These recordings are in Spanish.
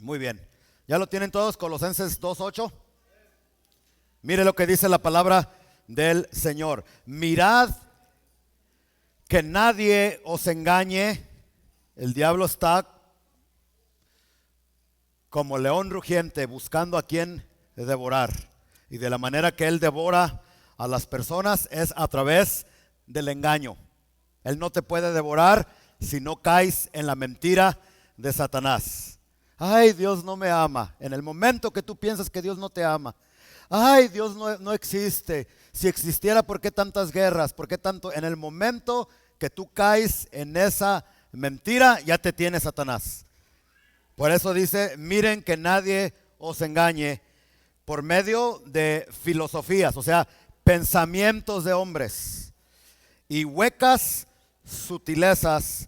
Muy bien. ¿Ya lo tienen todos? Colosenses 2:8. Mire lo que dice la palabra del Señor. Mirad que nadie os engañe. El diablo está como león rugiente buscando a quien devorar. Y de la manera que él devora a las personas es a través del engaño. Él no te puede devorar si no caes en la mentira de Satanás. Ay, Dios no me ama. En el momento que tú piensas que Dios no te ama. Ay, Dios no existe. Si existiera, ¿por qué tantas guerras? ¿Por qué tanto? En el momento que tú caes en esa mentira, ya te tiene Satanás. Por eso dice, miren que nadie os engañe por medio de filosofías, o sea, pensamientos de hombres y huecas sutilezas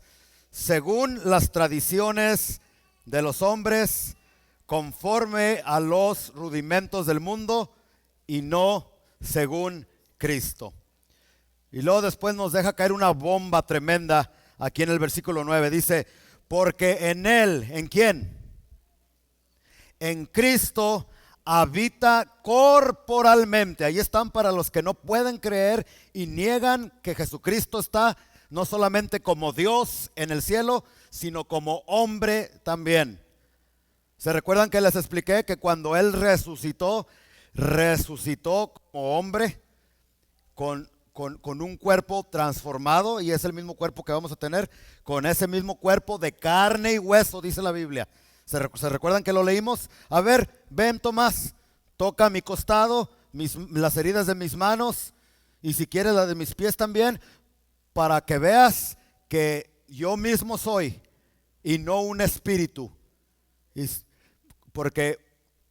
según las tradiciones de los hombres, conforme a los rudimentos del mundo y no según Cristo. Y luego después nos deja caer una bomba tremenda aquí en el versículo 9. Dice, porque en Él, ¿en quién? En Cristo habita corporalmente. Ahí están para los que no pueden creer y niegan que Jesucristo está no solamente como Dios en el cielo, sino como hombre también. ¿Se recuerdan que les expliqué que cuando Él resucitó como hombre con un cuerpo transformado? Y es el mismo cuerpo que vamos a tener, con ese mismo cuerpo de carne y hueso, dice la Biblia. ¿Se recuerdan que lo leímos? A ver, ven Tomás, toca mi costado, las heridas de mis manos y si quieres la de mis pies también, para que veas que yo mismo soy y no un espíritu. Porque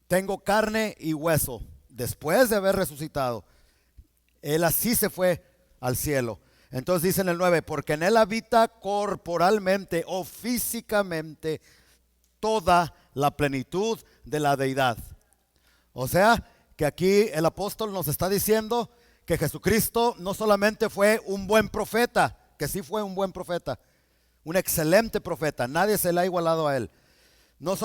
tengo carne y hueso después de haber resucitado. Él así se fue al cielo. Entonces dice en el 9, porque en Él habita corporalmente o físicamente toda la plenitud de la deidad. O sea, que aquí el apóstol nos está diciendo que Jesucristo no solamente fue un buen profeta, que sí fue un buen profeta, un excelente profeta, nadie se le ha igualado a Él. Nos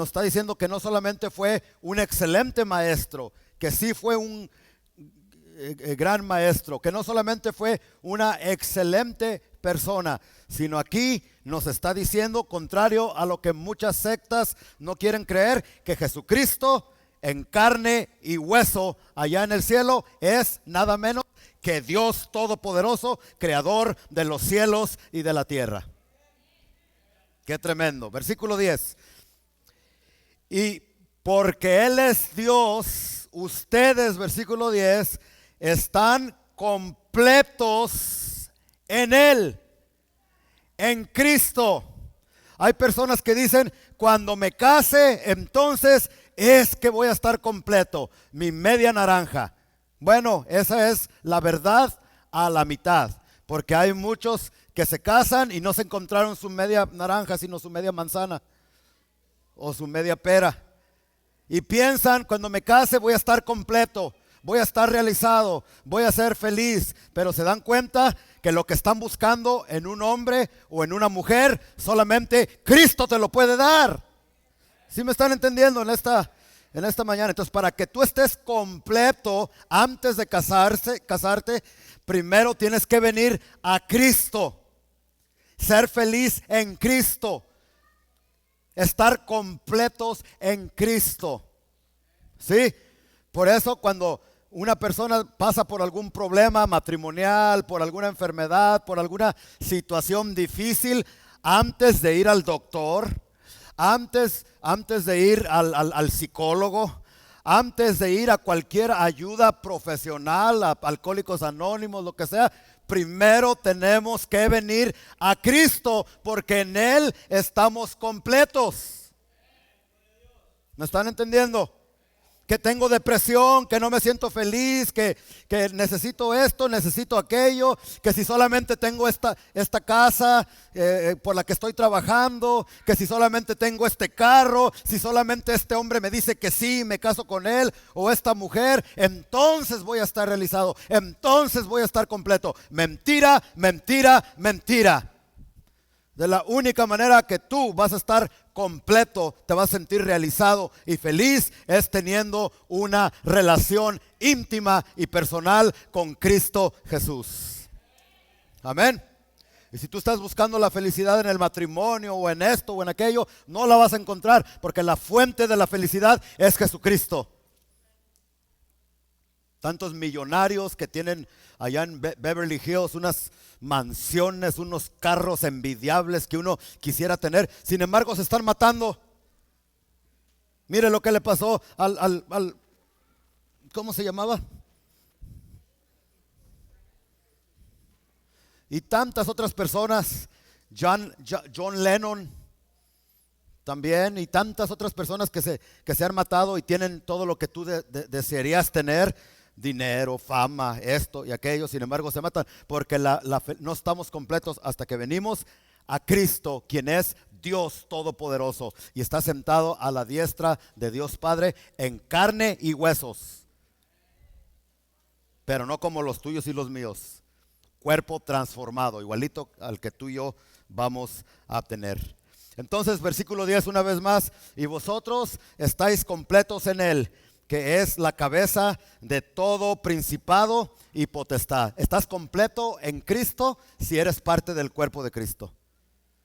está diciendo que no solamente fue un excelente maestro, que sí fue un gran maestro, que no solamente fue una excelente persona, sino aquí nos está diciendo, contrario a lo que muchas sectas no quieren creer, que Jesucristo en carne y hueso allá en el cielo es nada menos que Dios Todopoderoso, creador de los cielos y de la tierra. Qué tremendo. Versículo 10. Y porque Él es Dios, ustedes, versículo 10, están completos en Él, en Cristo. Hay personas que dicen, cuando me case, entonces es que voy a estar completo, mi media naranja. Bueno, esa es la verdad a la mitad, porque hay muchos que se casan y no se encontraron su media naranja, sino su media manzana o su media pera. Y piensan, cuando me case voy a estar completo, voy a estar realizado, voy a ser feliz, pero se dan cuenta que lo que están buscando en un hombre o en una mujer, solamente Cristo te lo puede dar. ¿Sí me están entendiendo en esta mañana? Entonces, para que tú estés completo antes de casarte, primero tienes que venir a Cristo, ser feliz en Cristo, estar completos en Cristo. ¿Sí? Por eso cuando una persona pasa por algún problema matrimonial, por alguna enfermedad, por alguna situación difícil, antes de ir al doctor, antes de ir al psicólogo, antes de ir a cualquier ayuda profesional, a Alcohólicos Anónimos, lo que sea, primero tenemos que venir a Cristo, porque en Él estamos completos. ¿Me están entendiendo? Que tengo depresión, que no me siento feliz, que necesito esto, necesito aquello, que si solamente tengo esta casa por la que estoy trabajando, que si solamente tengo este carro, si solamente este hombre me dice que sí, me caso con él, o esta mujer, entonces voy a estar realizado, entonces voy a estar completo. Mentira, mentira, mentira. De la única manera que tú vas a estar completo, te vas a sentir realizado y feliz, es teniendo una relación íntima y personal con Cristo Jesús. Amén. Y si tú estás buscando la felicidad en el matrimonio o en esto o en aquello, no la vas a encontrar, porque la fuente de la felicidad es Jesucristo. Tantos millonarios que tienen allá en Beverly Hills unas mansiones, unos carros envidiables que uno quisiera tener, sin embargo se están matando. Mire lo que le pasó al ¿cómo se llamaba? Y tantas otras personas, John Lennon también, y tantas otras personas que se han matado y tienen todo lo que tú desearías tener, dinero, fama, esto y aquello, sin embargo se matan, porque no estamos completos hasta que venimos a Cristo, quien es Dios Todopoderoso, y está sentado a la diestra de Dios Padre en carne y huesos, pero no como los tuyos y los míos. Cuerpo transformado, igualito al que tú y yo vamos a tener. Entonces, versículo 10 una vez más, y vosotros estáis completos en Él, que es la cabeza de todo principado y potestad. Estás completo en Cristo si eres parte del cuerpo de Cristo.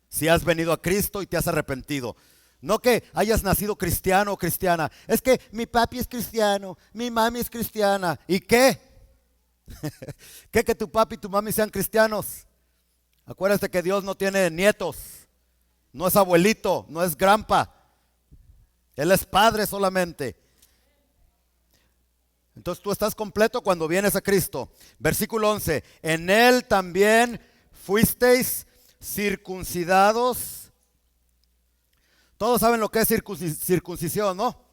Si has venido a Cristo y te has arrepentido. No que hayas nacido cristiano o cristiana. Es que mi papi es cristiano, mi mami es cristiana. ¿Y qué? Que tu papi y tu mami sean cristianos. Acuérdate que Dios no tiene nietos, no es abuelito, no es grandpa. Él es padre solamente. Entonces tú estás completo cuando vienes a Cristo. Versículo 11, en Él también fuisteis circuncidados. Todos saben lo que es circuncisión, ¿no?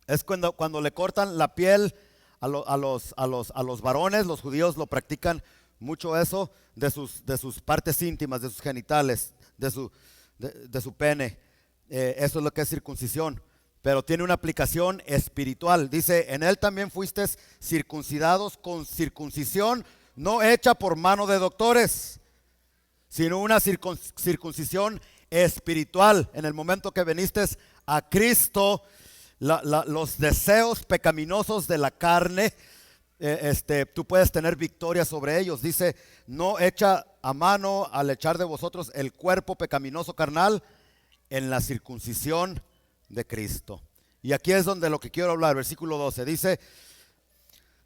Es cuando le cortan la piel a los varones. Los judíos lo practican mucho eso, de sus partes íntimas, de sus genitales, de su pene. Eso es lo que es circuncisión. Pero tiene una aplicación espiritual. Dice, en Él también fuisteis circuncidados con circuncisión no hecha por mano de doctores, sino una circuncisión espiritual. En el momento que viniste a Cristo, los deseos pecaminosos de la carne, tú puedes tener victoria sobre ellos. Dice, no echa a mano al echar de vosotros el cuerpo pecaminoso carnal en la circuncisión de Cristo. Y aquí es donde lo que quiero hablar, versículo 12, dice,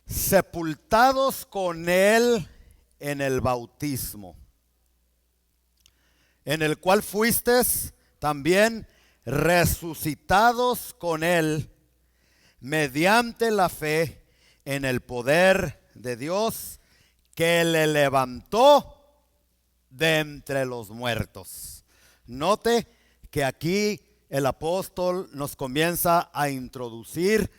sepultados con Él en el bautismo, en el cual fuisteis también resucitados con Él mediante la fe en el poder de Dios que le levantó de entre los muertos. Note que aquí el apóstol nos comienza a introducir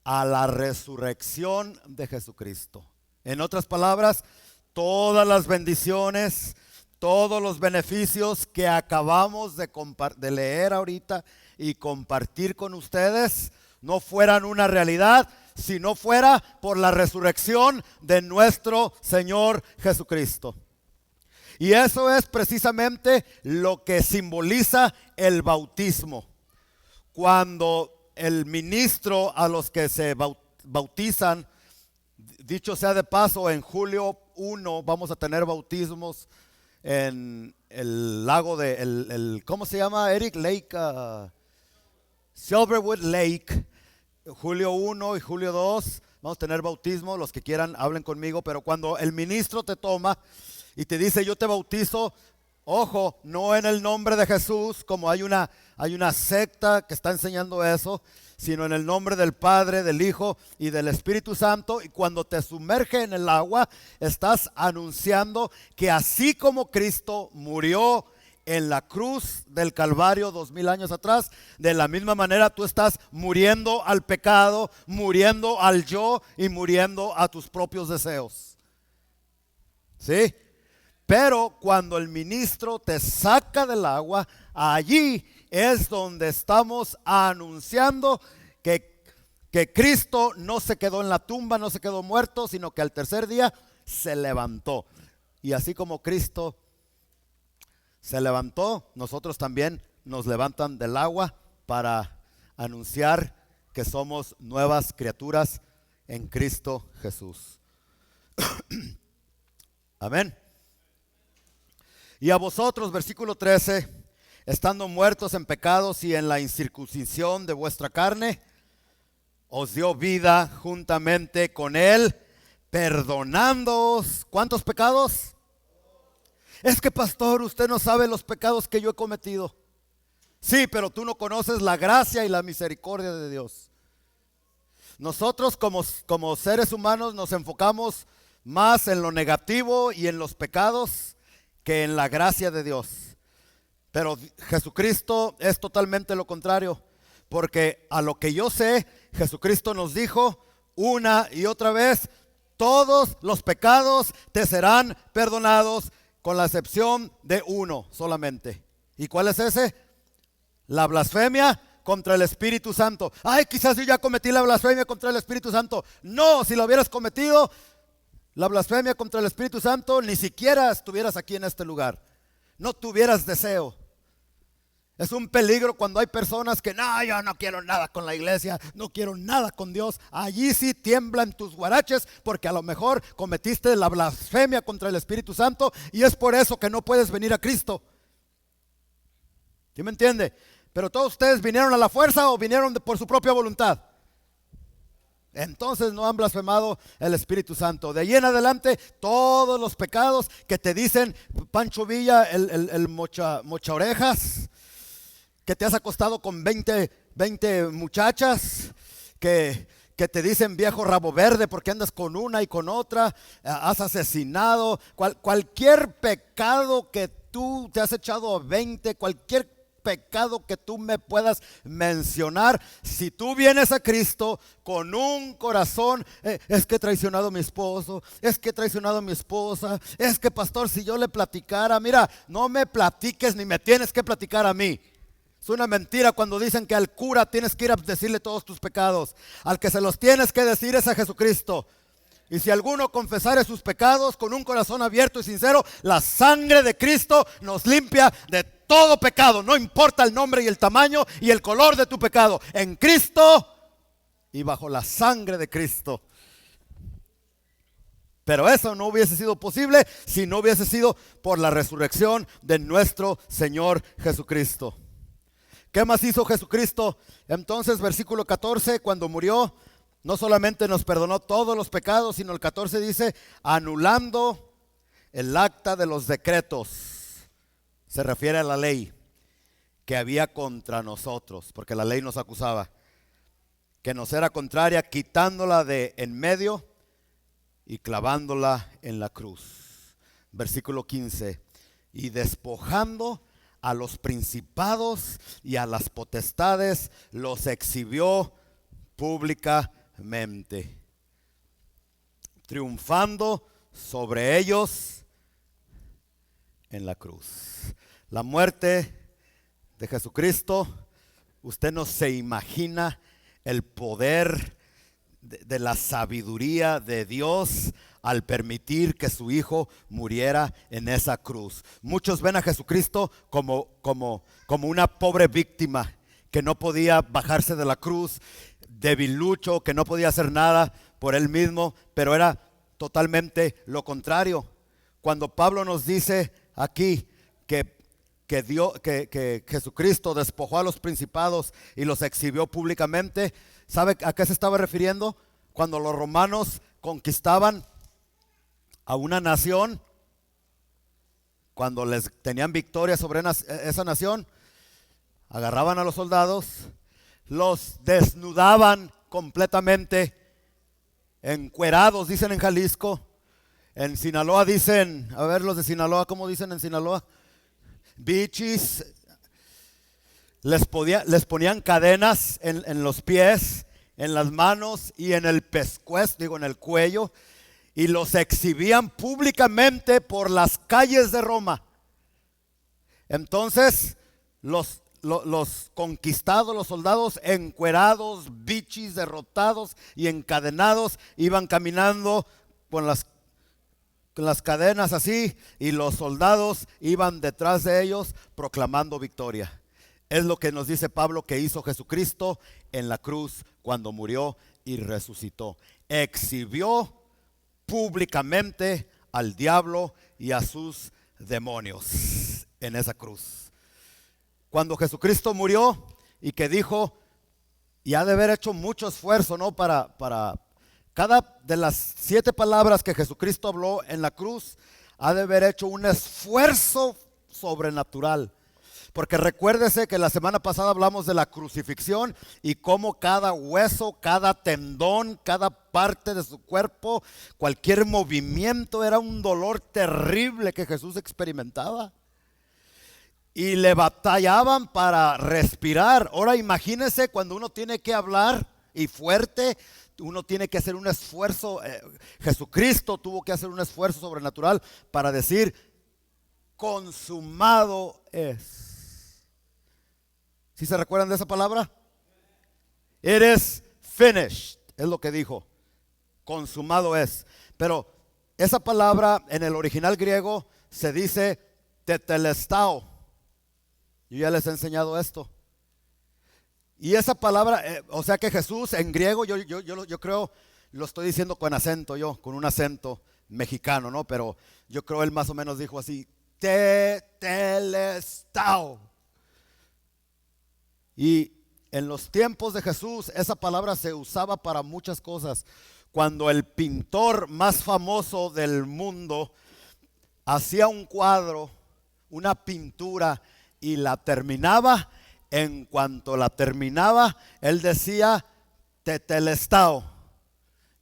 a la resurrección de Jesucristo. En otras palabras, todas las bendiciones, todos los beneficios que acabamos de leer ahorita y compartir con ustedes no fueran una realidad si no fuera por la resurrección de nuestro Señor Jesucristo. Y eso es precisamente lo que simboliza el bautismo. Cuando el ministro a los que se bautizan, dicho sea de paso, en julio 1 vamos a tener bautismos en el lago de, ¿cómo se llama, Eric? Silverwood Lake, julio 1 y julio 2, vamos a tener bautismo. Los que quieran hablen conmigo, pero cuando el ministro te toma y te dice yo te bautizo, ojo, no en el nombre de Jesús, como hay una secta que está enseñando eso, sino en el nombre del Padre, del Hijo y del Espíritu Santo. Y cuando te sumerge en el agua, estás anunciando que así como Cristo murió en la cruz del Calvario 2000 años atrás, de la misma manera tú estás muriendo al pecado, muriendo al yo y muriendo a tus propios deseos. ¿Sí? Pero cuando el ministro te saca del agua, allí es donde estamos anunciando que Cristo no se quedó en la tumba, no se quedó muerto, sino que al tercer día se levantó. Y así como Cristo se levantó, nosotros también nos levantan del agua para anunciar que somos nuevas criaturas en Cristo Jesús. Amén. Y a vosotros, versículo 13, estando muertos en pecados y en la incircuncisión de vuestra carne, os dio vida juntamente con Él, perdonándoos. ¿Cuántos pecados? Es que, pastor, usted no sabe los pecados que yo he cometido. Sí, pero tú no conoces la gracia y la misericordia de Dios. Nosotros como seres humanos nos enfocamos más en lo negativo y en los pecados que en la gracia de Dios. Pero Jesucristo es totalmente lo contrario, porque a lo que yo sé, Jesucristo nos dijo una y otra vez: todos los pecados te serán perdonados, con la excepción de uno solamente. ¿Y cuál es ese? La blasfemia contra el Espíritu Santo. Ay, quizás yo ya cometí la blasfemia contra el Espíritu Santo. No, si lo hubieras cometido, la blasfemia contra el Espíritu Santo, ni siquiera estuvieras aquí en este lugar. No tuvieras deseo. Es un peligro cuando hay personas que no, yo no quiero nada con la iglesia, no quiero nada con Dios. Allí sí tiemblan tus guaraches, porque a lo mejor cometiste la blasfemia contra el Espíritu Santo y es por eso que no puedes venir a Cristo. ¿Sí me entiende? Pero todos ustedes vinieron a la fuerza o vinieron por su propia voluntad. Entonces no han blasfemado el Espíritu Santo. De ahí en adelante, todos los pecados que te dicen Pancho Villa, el mocha orejas, que te has acostado con 20 muchachas, que te dicen viejo rabo verde porque andas con una y con otra, has asesinado, cualquier pecado que tú te has echado a 20, cualquier pecado que tú me puedas mencionar, si tú vienes a Cristo con un corazón, es que he traicionado a mi esposo, es que he traicionado a mi esposa, es que, pastor, si yo le platicara, mira, no me platiques ni me tienes que platicar a mí. Es una mentira cuando dicen que al cura tienes que ir a decirle todos tus pecados. Al que se los tienes que decir es a Jesucristo. Y si alguno confesare sus pecados con un corazón abierto y sincero, la sangre de Cristo nos limpia de todo pecado. No importa el nombre y el tamaño y el color de tu pecado. En Cristo y bajo la sangre de Cristo. Pero eso no hubiese sido posible si no hubiese sido por la resurrección de nuestro Señor Jesucristo. ¿Qué más hizo Jesucristo? Entonces, versículo 14, cuando murió, no solamente nos perdonó todos los pecados, sino el 14 dice, anulando el acta de los decretos. Se refiere a la ley que había contra nosotros, porque la ley nos acusaba, que nos era contraria, quitándola de en medio y clavándola en la cruz. Versículo 15, y despojando a los principados y a las potestades, los exhibió públicamente, triunfando sobre ellos en la cruz. La muerte de Jesucristo, usted no se imagina el poder de la sabiduría de Dios al permitir que su hijo muriera en esa cruz. Muchos ven a Jesucristo como una pobre víctima que no podía bajarse de la cruz, debilucho, que no podía hacer nada por él mismo, pero era totalmente lo contrario. Cuando Pablo nos dice aquí que Jesucristo despojó a los principados y los exhibió públicamente, ¿sabe a qué se estaba refiriendo? Cuando los romanos conquistaban a una nación, cuando les tenían victoria sobre esa nación, agarraban a los soldados, los desnudaban completamente, encuerados, dicen en Jalisco. En Sinaloa dicen, a ver los de Sinaloa, ¿cómo dicen en Sinaloa? Bichis. Les ponían cadenas en los pies, en las manos y en el pescuezo, en el cuello, y los exhibían públicamente por las calles de Roma. Entonces los conquistados, los soldados encuerados, bichis, derrotados y encadenados, iban caminando con las cadenas así, y los soldados iban detrás de ellos proclamando victoria. Es lo que nos dice Pablo que hizo Jesucristo en la cruz cuando murió y resucitó. Exhibió públicamente al diablo y a sus demonios en esa cruz. Cuando Jesucristo murió y que dijo, y ha de haber hecho mucho esfuerzo, ¿no? Para cada de las 7 palabras que Jesucristo habló en la cruz, ha de haber hecho un esfuerzo sobrenatural. Porque recuérdese que la semana pasada hablamos de la crucifixión y cómo cada hueso, cada tendón, cada parte de su cuerpo, cualquier movimiento era un dolor terrible que Jesús experimentaba. Y le batallaban para respirar. Ahora imagínese cuando uno tiene que hablar y fuerte, uno tiene que hacer un esfuerzo. Jesucristo tuvo que hacer un esfuerzo sobrenatural para decir, consumado es. ¿Sí se recuerdan de esa palabra? It is finished, es lo que dijo. Consumado es. Pero esa palabra en el original griego se dice tetelestao. Yo ya les he enseñado esto. Y esa palabra, o sea que Jesús en griego, yo creo, lo estoy diciendo con acento con un acento mexicano, ¿no? Pero yo creo él más o menos dijo así, tetelestao. Y en los tiempos de Jesús esa palabra se usaba para muchas cosas. Cuando el pintor más famoso del mundo hacía un cuadro, una pintura y la terminaba, en cuanto la terminaba, él decía, tetelestao,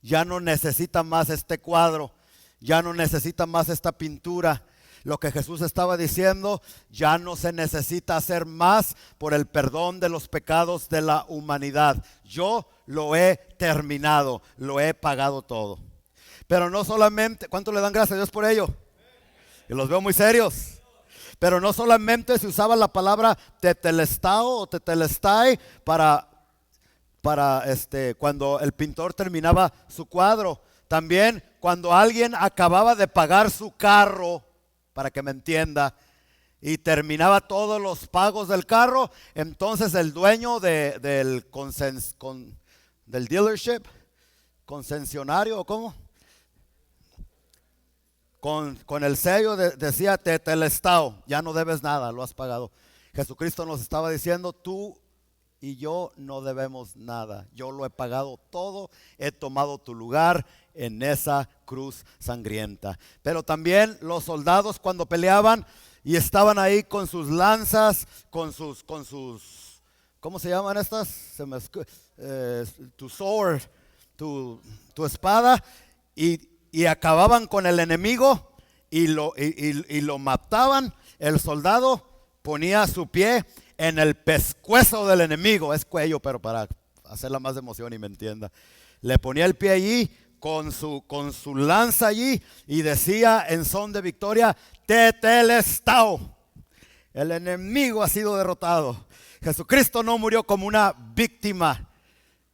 ya no necesita más este cuadro, ya no necesita más esta pintura. Lo que Jesús estaba diciendo, ya no se necesita hacer más por el perdón de los pecados de la humanidad. Yo lo he terminado, lo he pagado todo. Pero no solamente, ¿cuánto le dan gracias a Dios por ello? Y los veo muy serios. Pero no solamente se usaba la palabra tetelestao o tetelestai para cuando el pintor terminaba su cuadro. También cuando alguien acababa de pagar su carro, para que me entienda, y terminaba todos los pagos del carro, entonces el dueño del dealership, concesionario, ¿o cómo? Con el sello decía tetelestao, ya no debes nada, lo has pagado. Jesucristo nos estaba diciendo, tú y yo no debemos nada, yo lo he pagado todo, he tomado tu lugar en esa cruz sangrienta. Pero también los soldados cuando peleaban y estaban ahí con sus lanzas, con sus ¿cómo se llaman estas? Tu sword, tu espada, y acababan con el enemigo y lo mataban. El soldado ponía su pie en el pescuezo del enemigo, es cuello, pero para hacerla más de emoción y me entienda, le ponía el pie allí con su lanza allí y decía en son de victoria, tetelestao, el enemigo ha sido derrotado. Jesucristo no murió como una víctima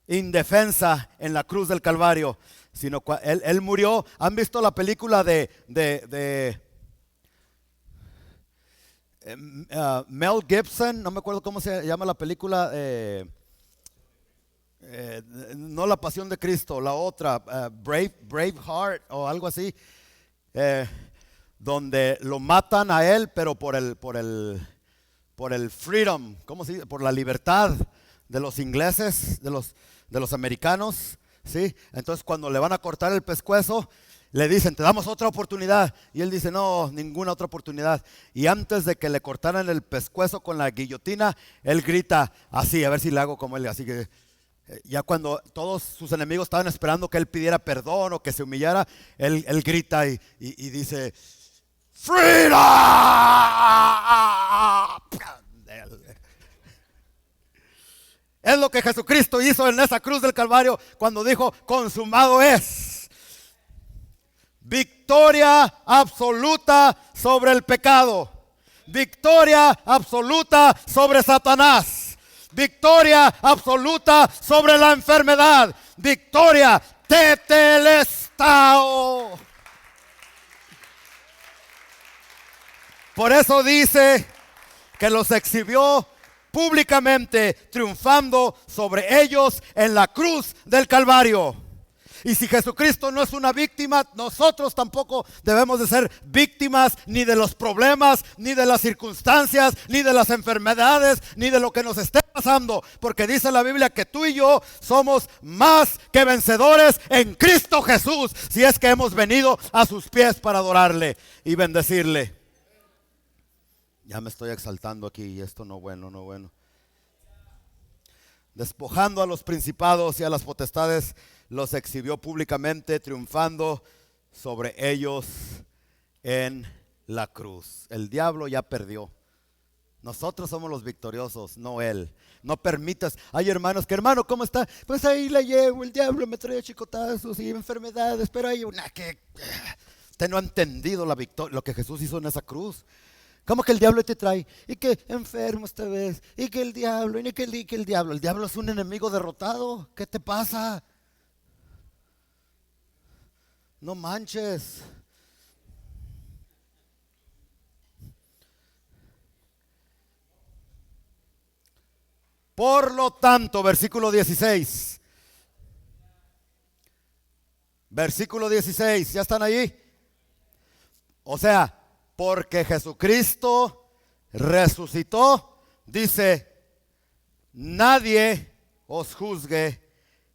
indefensa en la cruz del Calvario, sino él murió. ¿Han visto la película de Mel Gibson? No me acuerdo cómo se llama la película, no La Pasión de Cristo, la otra, Braveheart o algo así, donde lo matan a él, pero por el freedom, ¿cómo se dice? Por la libertad de los ingleses, de los americanos, ¿sí? Entonces cuando le van a cortar el pescuezo, le dicen, te damos otra oportunidad. Y él dice, no, ninguna otra oportunidad. Y antes de que le cortaran el pescuezo con la guillotina, él grita así, a ver si le hago como él. Así que ya cuando todos sus enemigos estaban esperando que él pidiera perdón o que se humillara, él grita y dice, ¡Freedom! Es lo que Jesucristo hizo en esa cruz del Calvario cuando dijo, consumado es. Victoria absoluta sobre el pecado. Victoria absoluta sobre Satanás. Victoria absoluta sobre la enfermedad. Victoria tetelestao. Por eso dice que los exhibió públicamente, triunfando sobre ellos en la cruz del Calvario. Y si Jesucristo no es una víctima, nosotros tampoco debemos de ser víctimas ni de los problemas, ni de las circunstancias, ni de las enfermedades, ni de lo que nos esté pasando. Porque dice la Biblia que tú y yo somos más que vencedores en Cristo Jesús, si es que hemos venido a sus pies para adorarle y bendecirle. Ya me estoy exaltando aquí y esto no bueno, no bueno. Despojando a los principados y a las potestades, los exhibió públicamente, triunfando sobre ellos en la cruz. El diablo ya perdió. Nosotros somos los victoriosos, no él. No permitas. Hay hermanos que, hermano, ¿cómo está? Pues ahí la llevo, el diablo me trae chicotazos y enfermedades, pero hay una que usted no ha entendido la victoria, lo que Jesús hizo en esa cruz. ¿Cómo que el diablo te trae? Y que enfermo esta vez. Y que el diablo, y que el diablo. El diablo es un enemigo derrotado. ¿Qué te pasa? No manches. Por lo tanto, versículo 16. Versículo 16, ¿ya están ahí? O sea, porque Jesucristo resucitó, dice, nadie os juzgue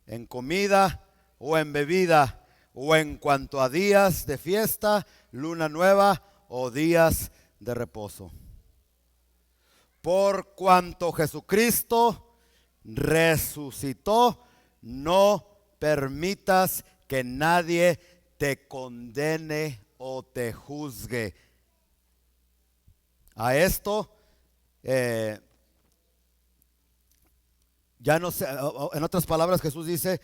en comida o en bebida, o en cuanto a días de fiesta, luna nueva o días de reposo. Por cuanto Jesucristo resucitó, no permitas que nadie te condene o te juzgue. A esto, ya no sé, en otras palabras Jesús dice,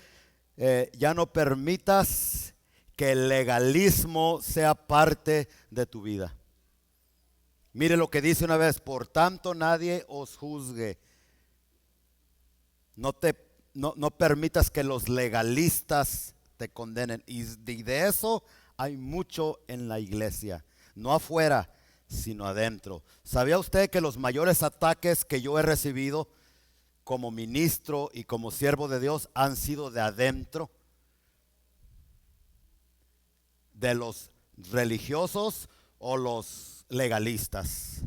ya no permitas que el legalismo sea parte de tu vida. Mire lo que dice una vez, por tanto nadie os juzgue. No permitas que los legalistas te condenen. Y de eso hay mucho en la iglesia, no afuera, sino adentro. ¿Sabía usted que los mayores ataques que yo he recibido como ministro y como siervo de Dios han sido de adentro? De los religiosos o los legalistas.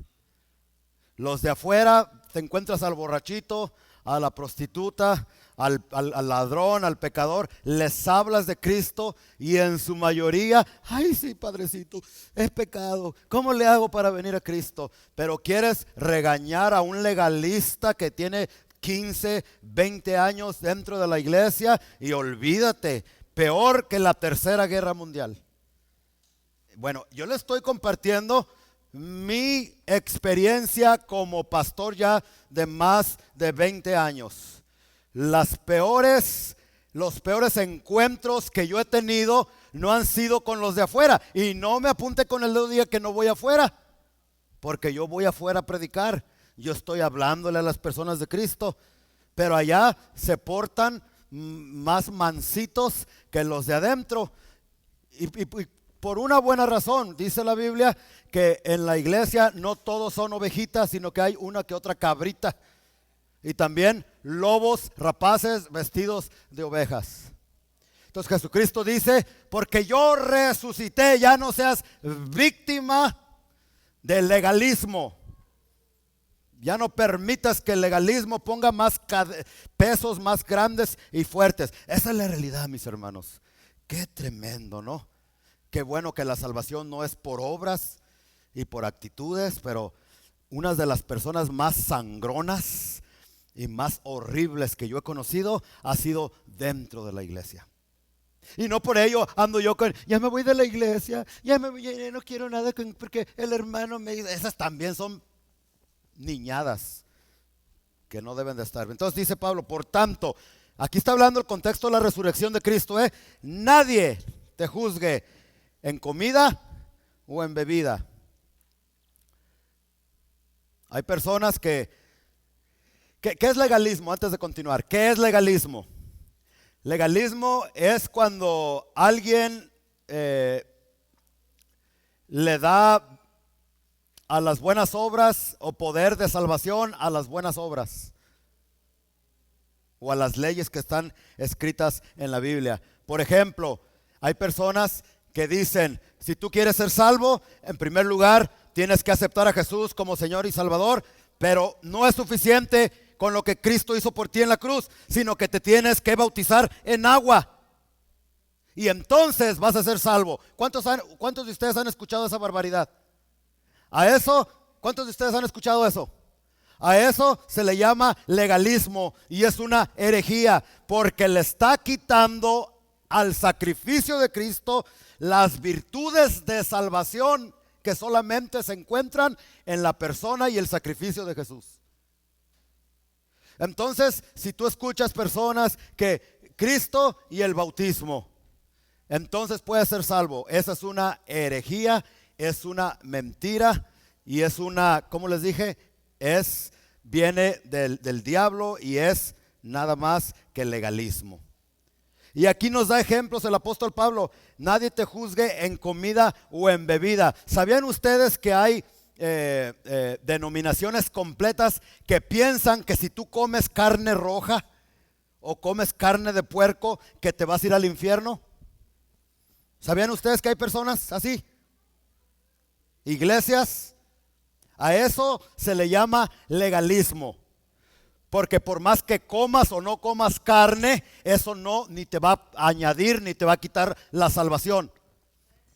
Los de afuera, te encuentras al borrachito, a la prostituta, al ladrón, al pecador, les hablas de Cristo y en su mayoría, ay sí, padrecito, es pecado, ¿cómo le hago para venir a Cristo? Pero quieres regañar a un legalista que tiene 15, 20 años dentro de la iglesia y olvídate, peor que la Tercera Guerra Mundial. Bueno, yo le estoy compartiendo mi experiencia como pastor ya de más de 20 años. Los peores encuentros que yo he tenido no han sido con los de afuera. Y no me apunte con el dedo y diga que no voy afuera, porque yo voy afuera a predicar. Yo estoy hablándole a las personas de Cristo, pero allá se portan más mansitos que los de adentro. Y por una buena razón, dice la Biblia que en la iglesia no todos son ovejitas, sino que hay una que otra cabrita. Y también lobos rapaces vestidos de ovejas. Entonces Jesucristo dice, porque yo resucité, ya no seas víctima del legalismo. Ya no permitas que el legalismo ponga más pesos más grandes y fuertes. Esa es la realidad, mis hermanos. Qué tremendo, ¿no? Qué bueno que la salvación no es por obras y por actitudes, pero unas de las personas más sangronas y más horribles que yo he conocido ha sido dentro de la iglesia. Y no por ello ando yo con, ya me voy de la iglesia, ya no quiero nada porque el hermano me dice, esas también son niñadas que no deben de estar. Entonces dice Pablo, por tanto, aquí está hablando el contexto de la resurrección de Cristo, nadie te juzgue en comida o en bebida. Hay personas ¿qué es legalismo? Antes de continuar, ¿qué es legalismo? Legalismo es cuando alguien le da a las buenas obras o poder de salvación a las buenas obras o a las leyes que están escritas en la Biblia. Por ejemplo, hay personas que dicen, si tú quieres ser salvo, en primer lugar tienes que aceptar a Jesús como Señor y Salvador, pero no es suficiente con lo que Cristo hizo por ti en la cruz, sino que te tienes que bautizar en agua. Y entonces vas a ser salvo. ¿Cuántos de ustedes han escuchado esa barbaridad? A eso, ¿cuántos de ustedes han escuchado eso? A eso se le llama legalismo y es una herejía, porque le está quitando al sacrificio de Cristo las virtudes de salvación que solamente se encuentran en la persona y el sacrificio de Jesús. Entonces, si tú escuchas personas que Cristo y el bautismo, entonces puedes ser salvo. Esa es una herejía, es una mentira y es una, ¿cómo les dije? Viene del diablo y es nada más que legalismo. Y aquí nos da ejemplos el apóstol Pablo. Nadie te juzgue en comida o en bebida. ¿Sabían ustedes que hay denominaciones completas que piensan que si tú comes carne roja o comes carne de puerco, que te vas a ir al infierno? ¿Sabían ustedes que hay personas así? Iglesias. A eso se le llama legalismo. Porque por más que comas o no comas carne, eso no ni te va a añadir ni te va a quitar la salvación.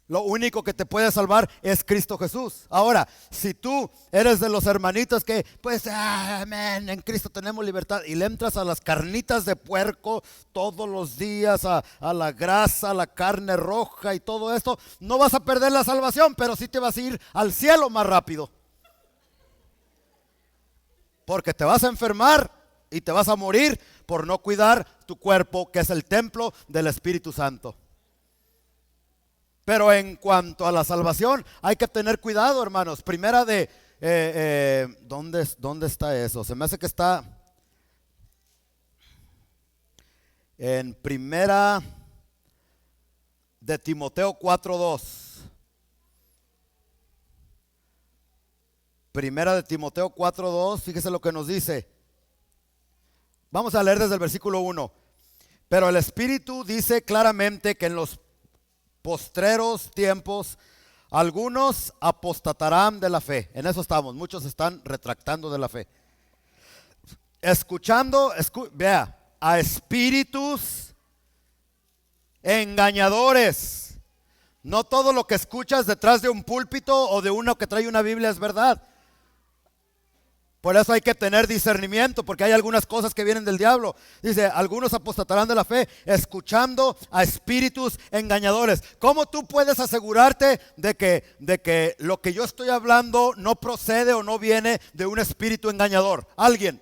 Lo único que te puede salvar es Cristo Jesús. Ahora, si tú eres de los hermanitos que, pues, amén, en Cristo tenemos libertad, y le entras a las carnitas de puerco todos los días, a la grasa, a la carne roja y todo esto, no vas a perder la salvación, pero sí te vas a ir al cielo más rápido. Porque te vas a enfermar y te vas a morir por no cuidar tu cuerpo, que es el templo del Espíritu Santo. Pero en cuanto a la salvación, hay que tener cuidado, hermanos. Primera de, ¿dónde está eso? Se me hace que está en Primera de Timoteo 4:2. Primera de Timoteo 4:2, fíjese lo que nos dice. Vamos a leer desde el versículo 1. Pero el Espíritu dice claramente que en los postreros tiempos algunos apostatarán de la fe. En eso estamos, muchos están retractando de la fe. Escuchando, vea, a espíritus engañadores. No todo lo que escuchas detrás de un púlpito o de uno que trae una Biblia es verdad. Por eso hay que tener discernimiento, porque hay algunas cosas que vienen del diablo. Dice, algunos apostatarán de la fe, escuchando a espíritus engañadores. ¿Cómo tú puedes asegurarte de que lo que yo estoy hablando no procede o no viene de un espíritu engañador? ¿Alguien?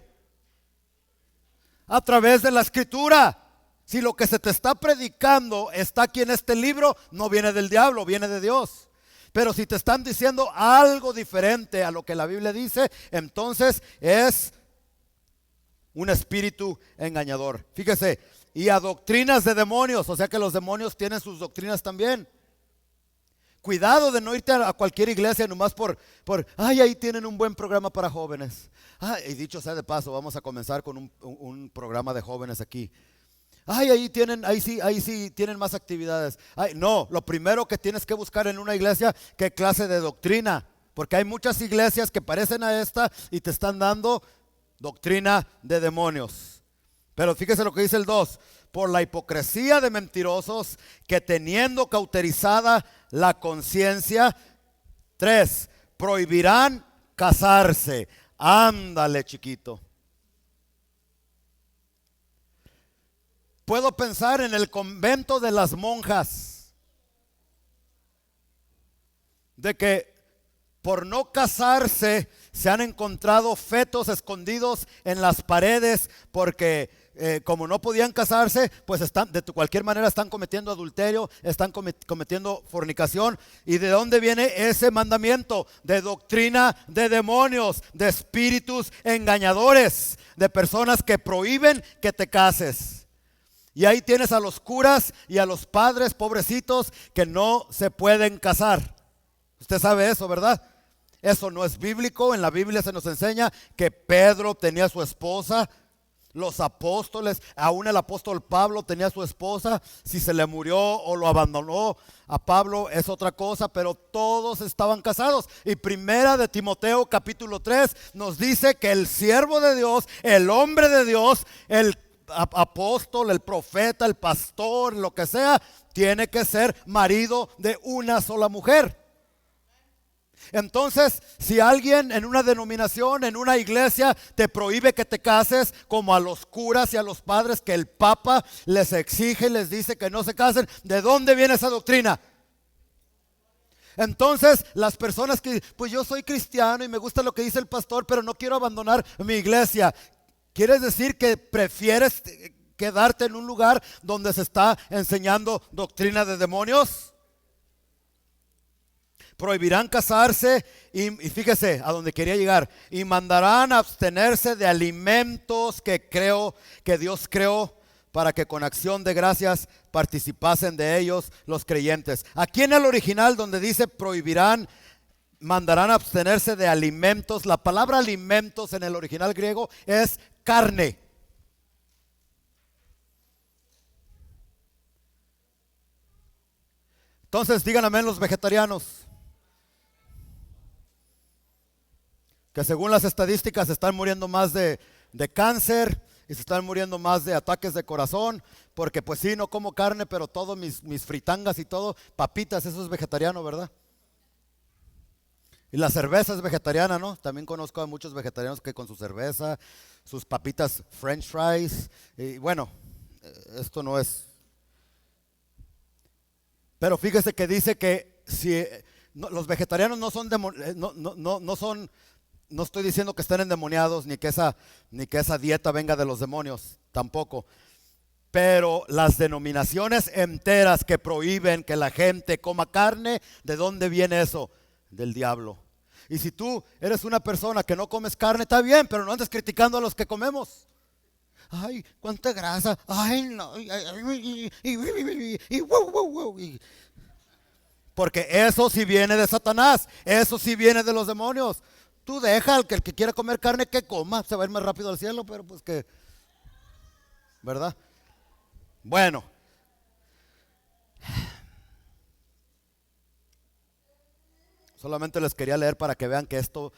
A través de la escritura. Si lo que se te está predicando está aquí en este libro, no viene del diablo, viene de Dios. Pero si te están diciendo algo diferente a lo que la Biblia dice, entonces es un espíritu engañador. Fíjese, y a doctrinas de demonios, o sea que los demonios tienen sus doctrinas también. Cuidado de no irte a cualquier iglesia nomás por ahí tienen un buen programa para jóvenes. Y dicho sea de paso, vamos a comenzar con un programa de jóvenes aquí. Ahí sí tienen más actividades. No, lo primero que tienes que buscar en una iglesia, qué clase de doctrina, porque hay muchas iglesias que parecen a esta y te están dando doctrina de demonios. Pero fíjese lo que dice el 2, por la hipocresía de mentirosos que teniendo cauterizada la conciencia, 3, prohibirán casarse. Ándale, chiquito. Puedo pensar en el convento de las monjas, de que por no casarse se han encontrado fetos escondidos en las paredes porque como no podían casarse, pues de cualquier manera están cometiendo adulterio, están cometiendo fornicación. ¿Y de dónde viene ese mandamiento? De doctrina de demonios, de espíritus engañadores, de personas que prohíben que te cases. Y ahí tienes a los curas y a los padres pobrecitos que no se pueden casar. Usted sabe eso, ¿verdad? Eso no es bíblico. En la Biblia se nos enseña que Pedro tenía su esposa. Los apóstoles, aún el apóstol Pablo tenía su esposa. Si se le murió o lo abandonó a Pablo es otra cosa, pero todos estaban casados. Y primera de Timoteo capítulo 3 nos dice que el siervo de Dios, el hombre de Dios, el apóstol, el profeta, el pastor, lo que sea, tiene que ser marido de una sola mujer. Entonces, si alguien en una denominación, en una iglesia, te prohíbe que te cases, como a los curas y a los padres que el Papa les exige y les dice que no se casen, ¿de dónde viene esa doctrina? Entonces, las personas que, pues yo soy cristiano y me gusta lo que dice el pastor, pero no quiero abandonar mi iglesia. ¿Quieres decir que prefieres quedarte en un lugar donde se está enseñando doctrina de demonios? Prohibirán casarse y fíjese a donde quería llegar, y mandarán abstenerse de alimentos que Dios creó para que con acción de gracias participasen de ellos los creyentes. Aquí en el original donde dice prohibirán, mandarán abstenerse de alimentos, la palabra alimentos en el original griego es carne. Entonces digan amén los vegetarianos, que según las estadísticas se están muriendo más de cáncer y se están muriendo más de ataques de corazón, porque pues sí, no como carne, pero todo mis fritangas y todo, papitas, eso es vegetariano, ¿verdad? Y la cerveza es vegetariana, ¿no? También conozco a muchos vegetarianos que con su cerveza, sus papitas French fries, y bueno, esto no es. Pero fíjese que dice que si los vegetarianos no son no son. No estoy diciendo que estén endemoniados ni que esa dieta venga de los demonios, tampoco. Pero las denominaciones enteras que prohíben que la gente coma carne, ¿de dónde viene eso? Del diablo. Y si tú eres una persona que no comes carne, está bien, pero no andes criticando a los que comemos. Ay, cuánta grasa. Ay, no. Porque eso sí viene de Satanás, eso sí viene de los demonios. Tú deja al que el que quiera comer carne que coma, se va a ir más rápido al cielo, pero pues que, ¿verdad? Bueno, solamente les quería leer para que vean que esto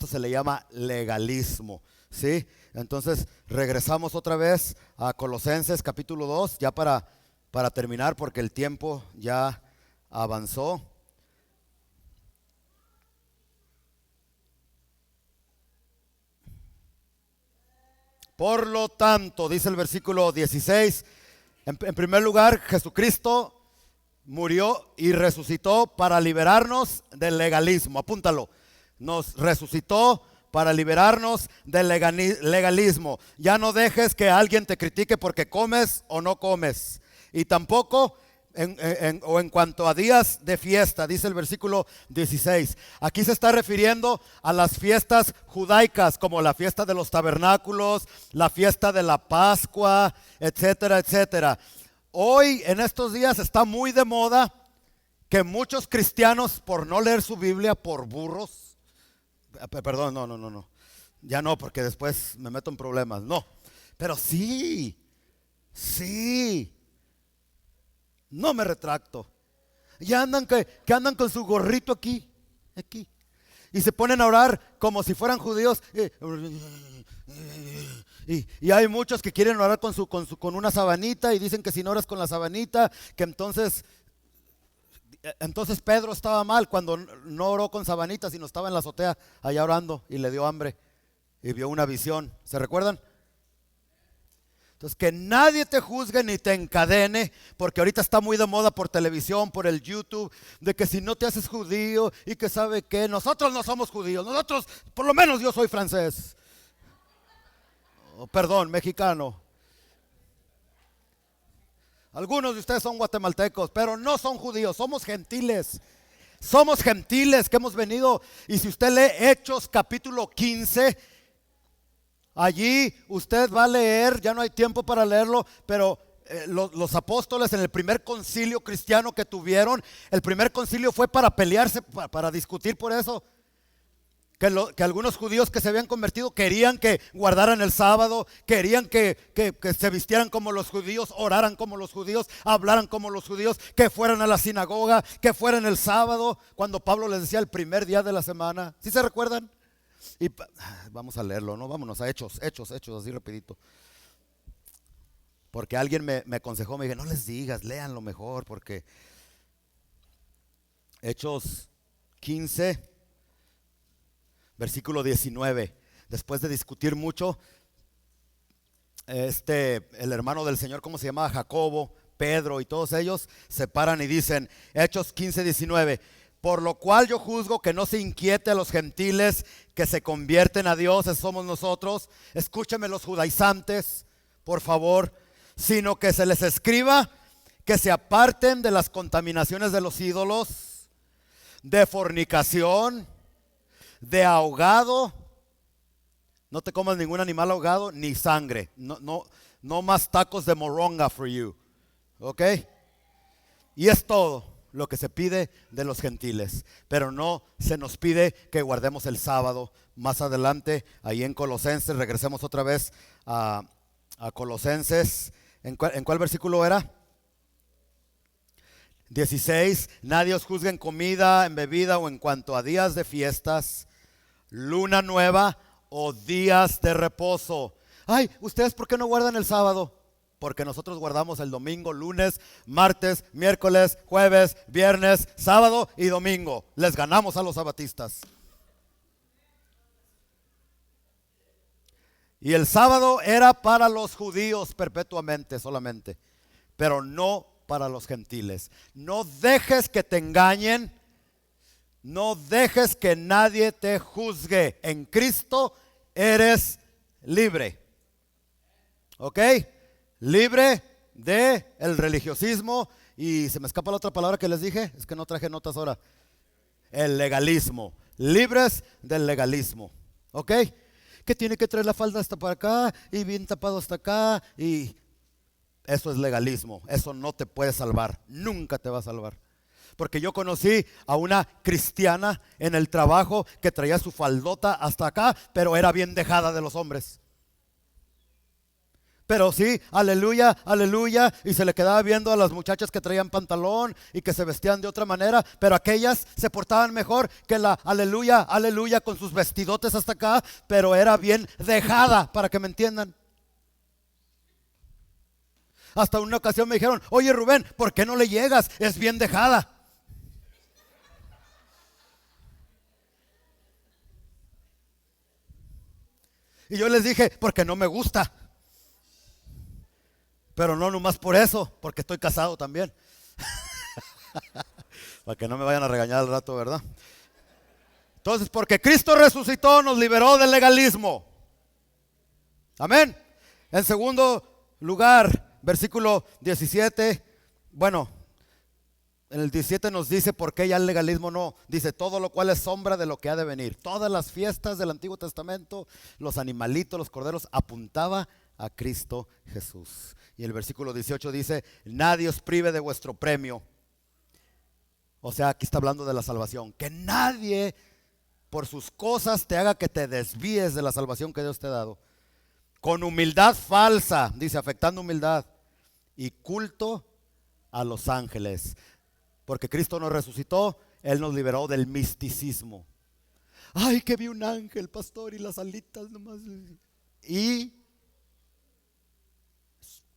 se le llama legalismo, ¿sí? Entonces regresamos otra vez a Colosenses capítulo 2, ya para terminar, porque el tiempo ya avanzó. Por lo tanto, dice el versículo 16, en primer lugar, Jesucristo murió y resucitó para liberarnos del legalismo. Apúntalo, nos resucitó para liberarnos del legalismo. Ya no dejes que alguien te critique porque comes o no comes. Y tampoco en cuanto a días de fiesta, dice el versículo 16. Aquí se está refiriendo a las fiestas judaicas, como la fiesta de los tabernáculos, la fiesta de la Pascua, etcétera, etcétera. Hoy, en estos días, está muy de moda que muchos cristianos, por no leer su Biblia, por burros, perdón, no, ya no, porque después me meto en problemas, no, pero sí, no me retracto. Ya andan que andan con su gorrito aquí, y se ponen a orar como si fueran judíos. Y hay muchos que quieren orar con una sabanita y dicen que si no oras con la sabanita, que entonces Pedro estaba mal cuando no oró con sabanita, sino estaba en la azotea allá orando y le dio hambre y vio una visión. ¿Se recuerdan? Entonces, que nadie te juzgue ni te encadene, porque ahorita está muy de moda por televisión, por el YouTube, de que si no te haces judío y que sabe que nosotros no somos judíos, nosotros, por lo menos yo soy francés, perdón, mexicano. Algunos de ustedes son guatemaltecos, pero no son judíos, somos gentiles. Somos gentiles que hemos venido. Y si usted lee Hechos capítulo 15, allí usted va a leer, ya no hay tiempo para leerlo, pero los apóstoles en el primer concilio cristiano que tuvieron, el primer concilio fue para pelearse, para discutir por eso. Que algunos judíos que se habían convertido querían que guardaran el sábado, querían que se vistieran como los judíos, oraran como los judíos, hablaran como los judíos, que fueran a la sinagoga, que fueran el sábado, cuando Pablo les decía el primer día de la semana. ¿Sí se recuerdan? Y vamos a leerlo, ¿no? Vámonos a Hechos, así rapidito. Porque alguien me aconsejó, me dije, no les digas, léanlo mejor, porque Hechos 15, versículo 19. Después de discutir mucho, el hermano del Señor, ¿cómo se llamaba? Jacobo, Pedro y todos ellos se paran y dicen, Hechos 15, 19. Por lo cual yo juzgo que no se inquiete a los gentiles que se convierten a Dios, esos somos nosotros. Escúchenme los judaizantes, por favor, sino que se les escriba que se aparten de las contaminaciones de los ídolos, de fornicación, de ahogado. No te comas ningún animal ahogado, ni sangre. No más tacos de moronga for you. ¿Ok? Y es todo lo que se pide de los gentiles. Pero no se nos pide que guardemos el sábado. Más adelante, ahí en Colosenses, regresemos otra vez a Colosenses. ¿En cuál versículo era? 16. Nadie os juzgue en comida, en bebida o en cuanto a días de fiestas, luna nueva o días de reposo. Ay, ¿ustedes por qué no guardan el sábado? Porque nosotros guardamos el domingo, lunes, martes, miércoles, jueves, viernes, sábado y domingo. Les ganamos a los sabatistas. Y el sábado era para los judíos perpetuamente solamente, pero no para los gentiles. No dejes que te engañen, no dejes que nadie te juzgue. En Cristo eres libre. ¿Ok? Libre de el religiosismo y se me escapa la otra palabra que les dije, es que no traje notas ahora. El legalismo. Libres del legalismo. ¿Ok? Que tiene que traer la falda hasta para acá y bien tapado hasta acá, y eso es legalismo. Eso no te puede salvar, nunca te va a salvar. Porque yo conocí a una cristiana en el trabajo que traía su faldota hasta acá, pero era bien dejada de los hombres. Pero sí, aleluya, aleluya, y se le quedaba viendo a las muchachas que traían pantalón y que se vestían de otra manera, pero aquellas se portaban mejor que la aleluya, aleluya con sus vestidotes hasta acá, pero era bien dejada, para que me entiendan. Hasta una ocasión me dijeron, oye Rubén, ¿por qué no le llegas? Es bien dejada. Y yo les dije, porque no me gusta. Pero no nomás por eso, porque estoy casado también. Para que no me vayan a regañar al rato, ¿verdad? Entonces, porque Cristo resucitó, nos liberó del legalismo. Amén. En segundo lugar, versículo 17. Bueno, en el 17 nos dice por qué ya el legalismo no. Dice, todo lo cual es sombra de lo que ha de venir. Todas las fiestas del Antiguo Testamento, los animalitos, los corderos, apuntaba a Cristo Jesús. Y el versículo 18 dice, nadie os prive de vuestro premio. O sea, aquí está hablando de la salvación. Que nadie por sus cosas te haga que te desvíes de la salvación que Dios te ha dado. Con humildad falsa, dice, afectando humildad y culto a los ángeles. Porque Cristo nos resucitó, Él nos liberó del misticismo. Ay, que vi un ángel, pastor, y las alitas nomás. Y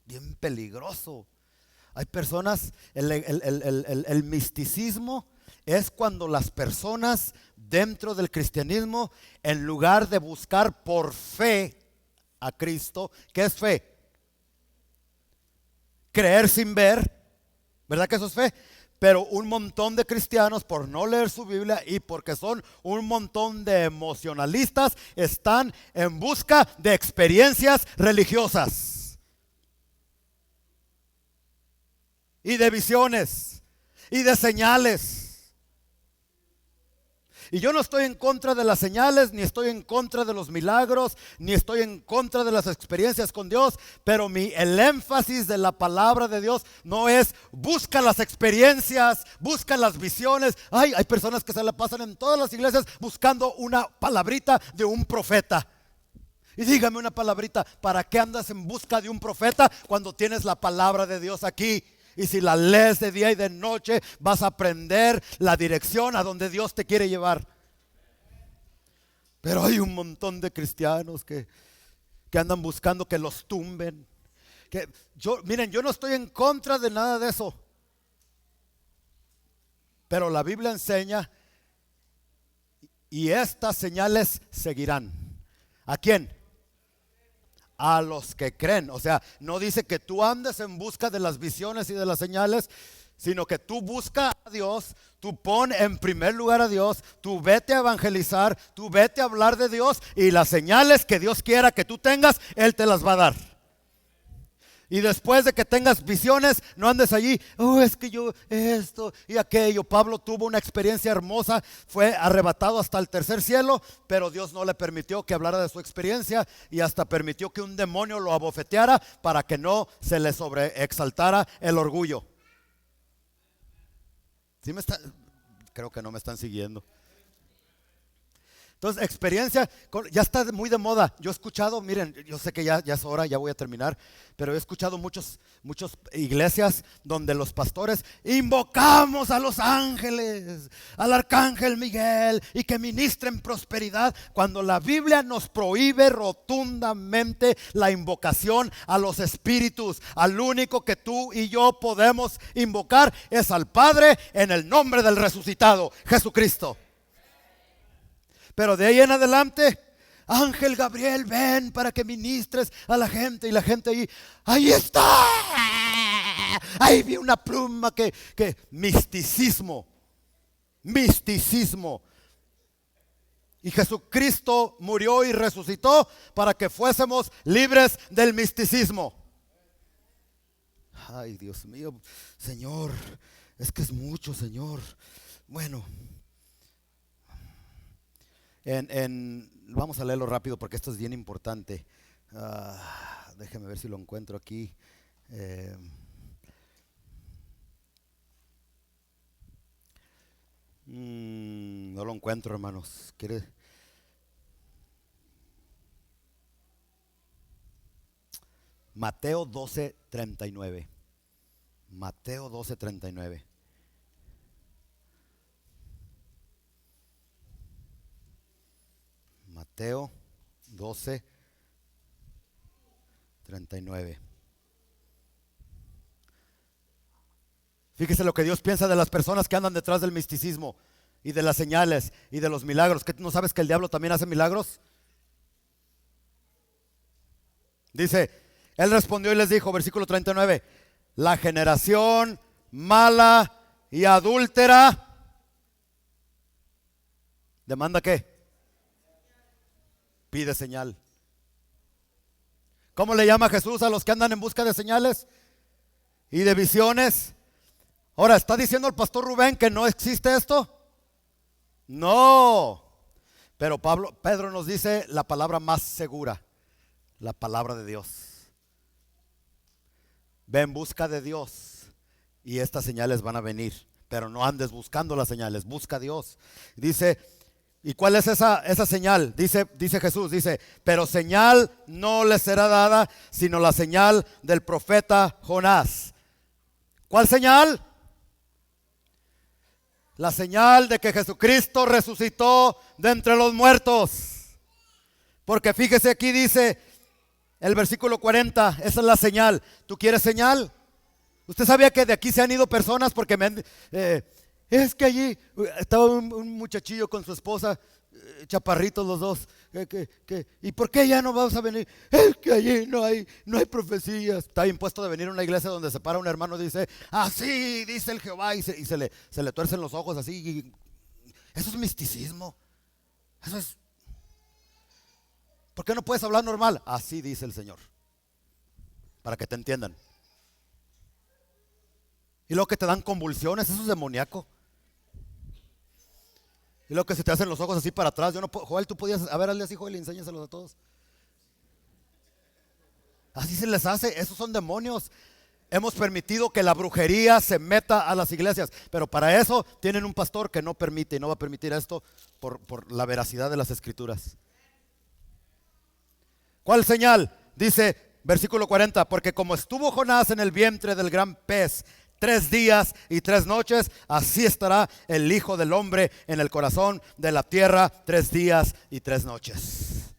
bien peligroso. Hay personas, el misticismo es cuando las personas dentro del cristianismo, en lugar de buscar por fe a Cristo, ¿qué es fe? Creer sin ver, ¿verdad que eso es fe? Pero un montón de cristianos, por no leer su Biblia y porque son un montón de emocionalistas, están en busca de experiencias religiosas y de visiones y de señales. Y yo no estoy en contra de las señales, ni estoy en contra de los milagros, ni estoy en contra de las experiencias con Dios, pero el énfasis de la palabra de Dios no es busca las experiencias, busca las visiones. Ay, hay personas que se la pasan en todas las iglesias buscando una palabrita de un profeta. Y dígame una palabrita, ¿para qué andas en busca de un profeta cuando tienes la palabra de Dios aquí? Y si la lees de día y de noche, vas a aprender la dirección a donde Dios te quiere llevar. Pero hay un montón de cristianos que andan buscando que los tumben. Miren, yo no estoy en contra de nada de eso. Pero la Biblia enseña, y estas señales seguirán. ¿A quién? A los que creen. O sea, no dice que tú andes en busca de las visiones y de las señales, sino que tú busca a Dios, tú pon en primer lugar a Dios, tú vete a evangelizar, tú vete a hablar de Dios, y las señales que Dios quiera que tú tengas, Él te las va a dar. Y después de que tengas visiones, no andes allí, es que yo esto y aquello. Pablo tuvo una experiencia hermosa, fue arrebatado hasta el tercer cielo, pero Dios no le permitió que hablara de su experiencia, y hasta permitió que un demonio lo abofeteara para que no se le sobreexaltara el orgullo. ¿Sí me está? Creo que no me están siguiendo. Entonces, experiencia, ya está muy de moda. Yo he escuchado, miren, yo sé que ya es hora, ya voy a terminar, pero he escuchado muchas iglesias donde los pastores invocamos a los ángeles, al arcángel Miguel, y que ministren prosperidad, cuando la Biblia nos prohíbe rotundamente la invocación a los espíritus. Al único que tú y yo podemos invocar es al Padre en el nombre del resucitado, Jesucristo. Pero de ahí en adelante, Ángel Gabriel, ven para que ministres a la gente. Y la gente ahí está. Ahí vi una pluma que misticismo. Y Jesucristo murió y resucitó para que fuésemos libres del misticismo. Ay, Dios mío, Señor, es que es mucho, Señor. Bueno. Vamos a leerlo rápido porque esto es bien importante. Déjeme ver si lo encuentro aquí. No lo encuentro, hermanos. Mateo 12:39. Mateo 12:39. Mateo 12:39. Fíjese lo que Dios piensa de las personas que andan detrás del misticismo y de las señales y de los milagros. ¿Que tú no sabes que el diablo también hace milagros? Dice, Él respondió y les dijo, versículo 39, la generación mala y adúltera demanda ¿qué? Pide señal. ¿Cómo le llama Jesús a los que andan en busca de señales y de visiones? Ahora, ¿está diciendo el pastor Rubén que no existe esto? No. Pero Pedro nos dice la palabra más segura, la palabra de Dios. Ve en busca de Dios y estas señales van a venir. Pero no andes buscando las señales, busca a Dios. Dice, ¿y cuál es esa señal? Dice Jesús, pero señal no les será dada, sino la señal del profeta Jonás. ¿Cuál señal? La señal de que Jesucristo resucitó de entre los muertos. Porque fíjese aquí dice el versículo 40, esa es la señal. ¿Tú quieres señal? ¿Usted sabía que de aquí se han ido personas porque es que allí estaba un muchachillo con su esposa, chaparritos los dos, ¿y por qué ya no vamos a venir? Es que allí no hay profecías. Está impuesto de venir a una iglesia donde se para un hermano y dice, así dice el Jehová, y se le tuercen los ojos así. Eso es misticismo. Eso es. ¿Por qué no puedes hablar normal? Así dice el Señor, para que te entiendan. Y luego que te dan convulsiones, eso es demoníaco. Y luego que se te hacen los ojos así para atrás. Yo no puedo, Joel, tú podías, a ver, hazle así, Joel, y enséñaselos a todos. Así se les hace, esos son demonios. Hemos permitido que la brujería se meta a las iglesias, pero para eso tienen un pastor que no permite y no va a permitir esto por la veracidad de las escrituras. ¿Cuál señal? Dice versículo 40, porque como estuvo Jonás en el vientre del gran pez 3 días y 3 noches, así estará el Hijo del Hombre en el corazón de la tierra 3 días y 3 noches.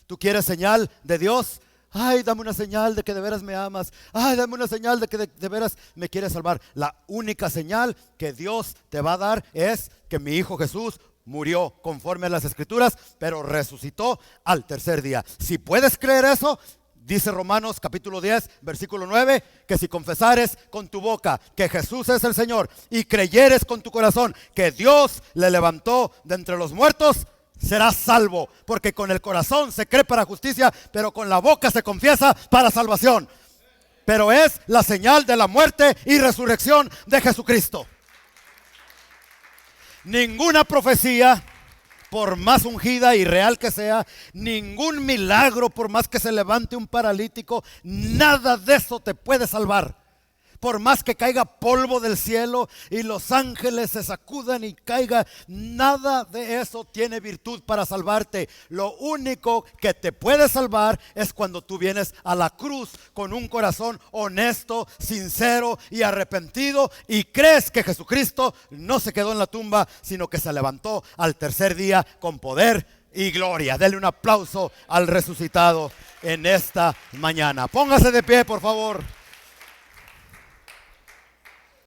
¿Tú quieres señal de Dios? Ay, dame una señal de que de veras me amas. Ay, dame una señal de que de veras me quieres salvar. La única señal que Dios te va a dar es que mi Hijo Jesús murió conforme a las escrituras, pero resucitó al tercer día. Si puedes creer eso, dice Romanos capítulo 10, versículo 9, que si confesares con tu boca que Jesús es el Señor y creyeres con tu corazón que Dios le levantó de entre los muertos, serás salvo, porque con el corazón se cree para justicia, pero con la boca se confiesa para salvación. Pero es la señal de la muerte y resurrección de Jesucristo. Ninguna profecía, por más ungida y real que sea, ningún milagro, por más que se levante un paralítico, nada de eso te puede salvar. Por más que caiga polvo del cielo y los ángeles se sacudan y caiga, nada de eso tiene virtud para salvarte. Lo único que te puede salvar es cuando tú vienes a la cruz con un corazón honesto, sincero y arrepentido, y crees que Jesucristo no se quedó en la tumba, sino que se levantó al tercer día con poder y gloria. Denle un aplauso al resucitado en esta mañana. Póngase de pie, por favor.